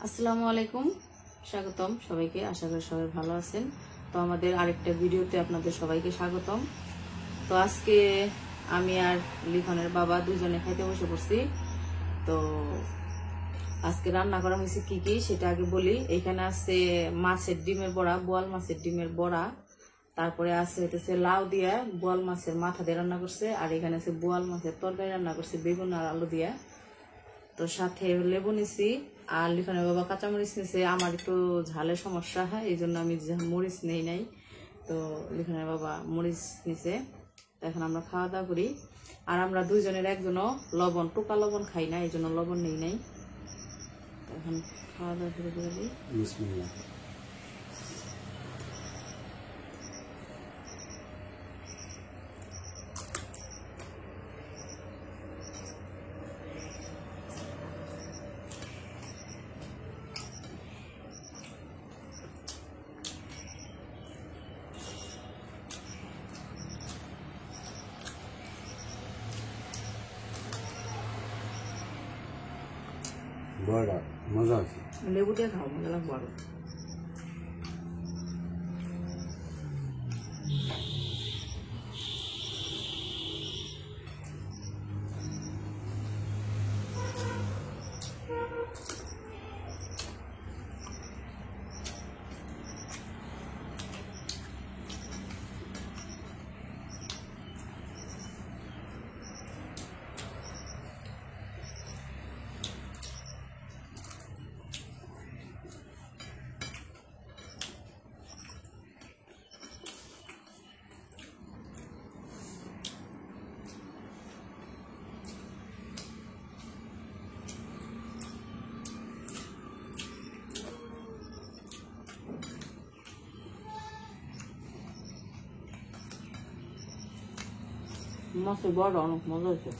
আসসালামু আলাইকুম, স্বাগতম সবাইকে। আশা করি সবাই ভালো আছেন। তো আমাদের আরেকটা ভিডিওতে আপনাদের সবাইকে স্বাগতম। তো আজকে আমি আর লিখনের বাবা দুজনে খাইতে বসে পড়ছি। তো আজকে রান্না করা হয়েছে কি কি সেটা আগে বলি। এখানে আছে মাছের ডিমের বড়া, বোয়াল মাছের ডিমের বড়া। তারপরে আছে হইতেছে লাউ দিয়া বোয়াল মাছের মাথা দিয়ে রান্না করছে। আর এখানে আছে বোয়াল মাছের তরকারি রান্না করছে বেগুন আর আলু দিয়া। তো সাথে লেবু নিছি। আর লিখনের বাবা কাঁচামরিচ নিছে। আমার একটু ঝালের সমস্যা হয়, এই জন্য আমি মরিচ নেই নাই। তো লিখনের বাবা মরিচ নিছে। তো এখন আমরা খাওয়া দাওয়া করি। আর আমরা দুইজনের একজনও লবণ, টোকা লবণ খাই না, এই জন্য লবণ নেই নাই। এখন খাওয়া দাওয়া শুরু করে দিই। বিসমিল্লাহ। বড়া মজা আছে, লেবু দিয়ে খাও, মজা লাগবে আরো। মাছের বড়া অনেক মজা হয়েছে।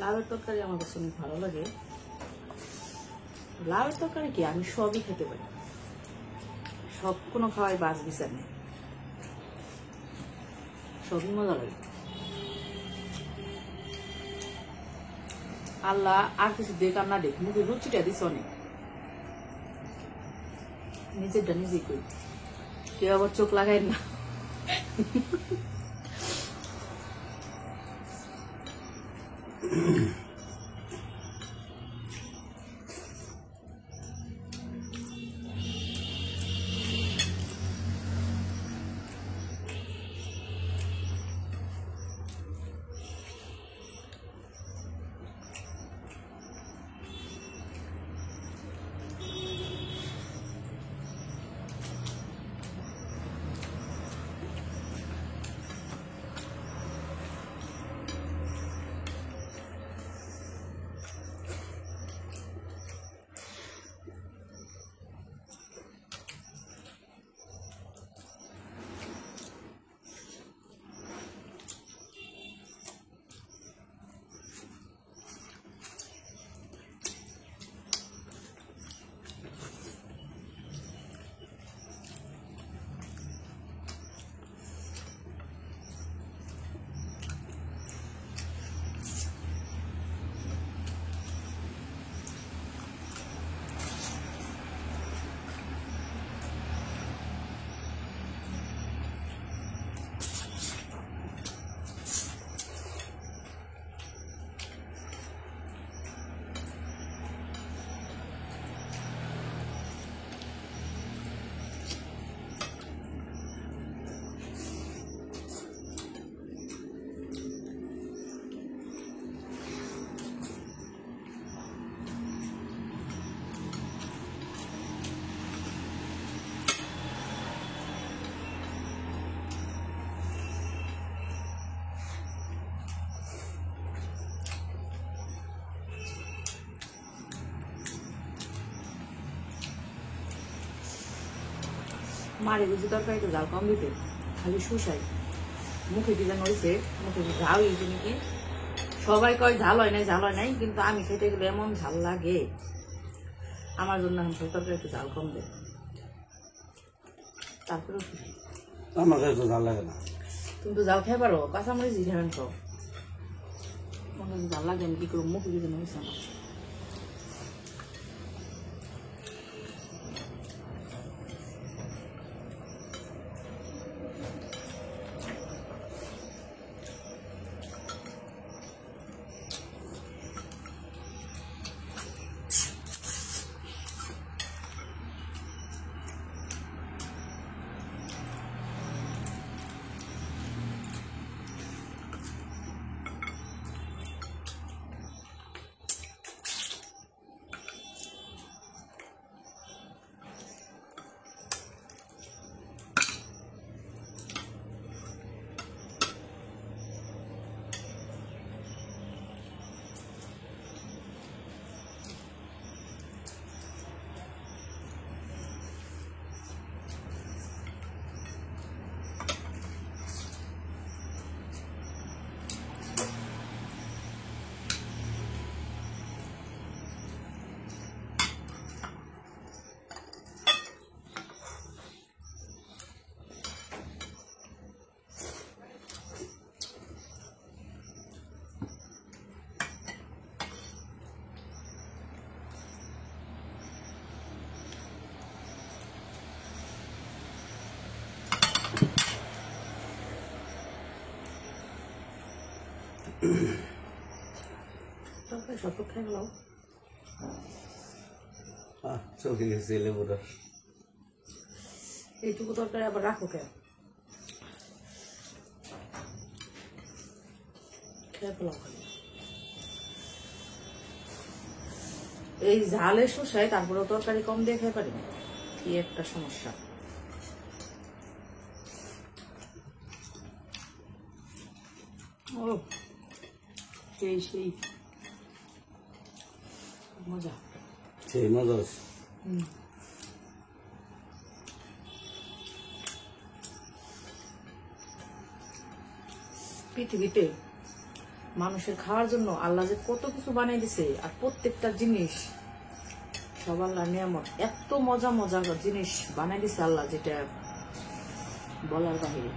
লাউয়ের তরকারি আমার কাছে অনেক ভালো লাগে। লাউয়ের তরকারি কি আমি সবই খেতে পারি, সব কোনো খাওয়াই বাস বিচার নেই, সবই মজা লাগে। আল্লাহ আর কিছু দেখ আর না দেখ, মুখে রুচিটা দিস অনেক, নিজেরটা নিজেই করি, কেউ আবার চোখ লাগায় না। মারে বুঝি তরকারিতে জাল কম দিতে, খালি শুষাই। মুখে কি যেন হয়েছে, মুখে কি ঝাল হয়েছে নাকি। সবাই কয় ঝাল হয় নাই, ঝাল হয় নাই, কিন্তু আমি খেতে গেলে এমন ঝাল লাগে। আমার জন্য এখন সব তরকারি একটু ঝাল কম দেয়। তারপরে আমার কাছে তো ঝাল লাগে না। তুমি তো ঝাল খেয়ে পারো, কাঁচামরিচ খাবেন সব। আমার কাছে ঝাল লাগে, আমি কি করবো, মুখে কি যেন হয়েছে আমার। তরকারি সব খেয়ে গেলাম। চোখে গেছে লেবু রস। এইটুকু তরকারি আবার রাখো কে, খেয়ে ফেলাম খালি। এই ঝালে শোষায়, তারপরে তরকারি কম দিয়ে খেয়ে পারি না, কি একটা সমস্যা। ও সেই সেই মজা, সেই মজা আছে। পৃথিবীতে মানুষের খাওয়ার জন্য আল্লাহ যে কত কিছু বানিয়ে দিছে, আর প্রত্যেকটা জিনিস সব আল্লাহ নিয়ামত। এত মজা মজা জিনিস বানিয়ে দিছে আল্লাহ, যেটা বলার বাহিরে।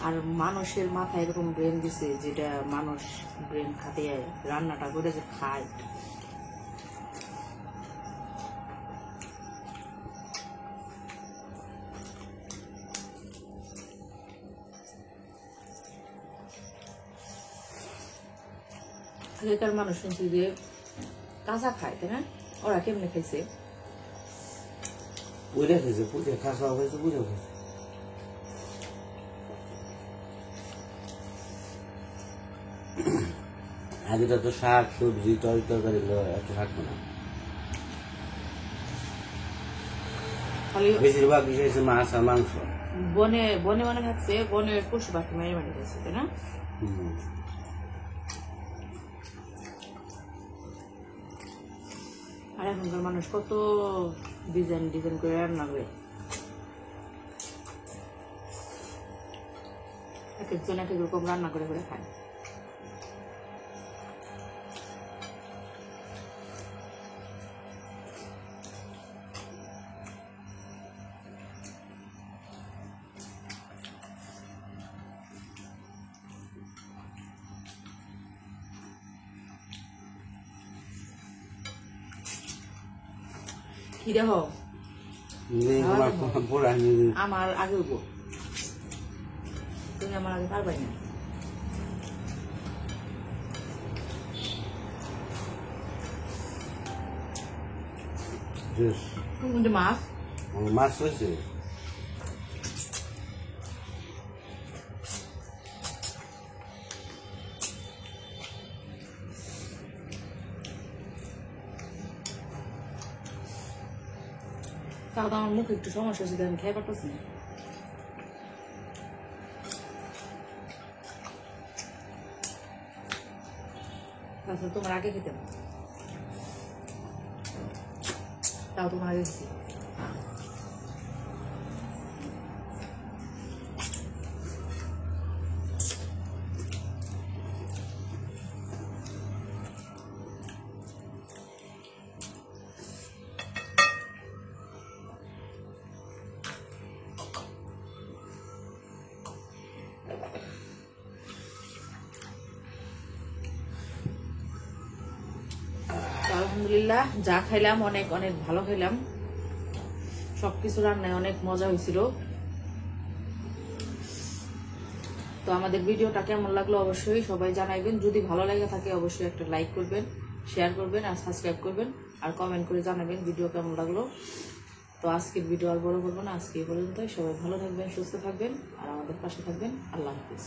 আর মানুষের মাথায় এরকম ব্রেন দিছে, যেটা মানুষ ব্রেন খাটিয়ে রান্নাটা করে যে খায়। আগেকার মানুষ শুনছি যে কাঁচা খায়, তাই না? ওরা কেমনে খাইছে? পুড়ে খেয়েছে, পুড়ে খাওয়া হয়েছে, পুড়ে খেয়েছে। আগেটা তো শাক সবজি তরকারি এত থাকতো না, খালি বেশিরভাগ বিষয় মাছ আর মাংস। বনে বনে মানে থাকছে, বনের পশু পাখি মেরে মেরে খাইছে, তাই না? আর এখনকার মানুষ কত ডিজাইন ডিজাইন করে রান্না করে, এক একজন এক এক রকম রান্না করে করে খায়। কি দেখো, আমার আগে উঠবো, তুমি আমার আগে পারবাই না। তুমি মাছ মাছ হয়েছে, তাও তো আমার মুখে একটু সমস্যা হচ্ছে, আমি খেয়ে পারতেছি না। তাছাড়া তোমার আগে খেতাম, তাও তোমার আগে খেছি। আলহামদুলিল্লাহ যা খাইলাম অনেক অনেক ভালো খাইলাম, সবকিছু রান্নায় অনেক মজা হয়েছিল। তো আমাদের ভিডিওটা কেমন লাগলো অবশ্যই সবাই জানাইবেন। যদি ভালো লাগে থাকে অবশ্যই একটা লাইক করবেন, শেয়ার করবেন আর সাবস্ক্রাইব করবেন, আর কমেন্ট করে জানাবেন ভিডিও কেমন লাগলো। তো আজকের ভিডিও আর বড় করবো না, আজকে এই পর্যন্তই। সবাই ভালো থাকবেন, সুস্থ থাকবেন আর আমাদের পাশে থাকবেন। আল্লাহ হাফিজ।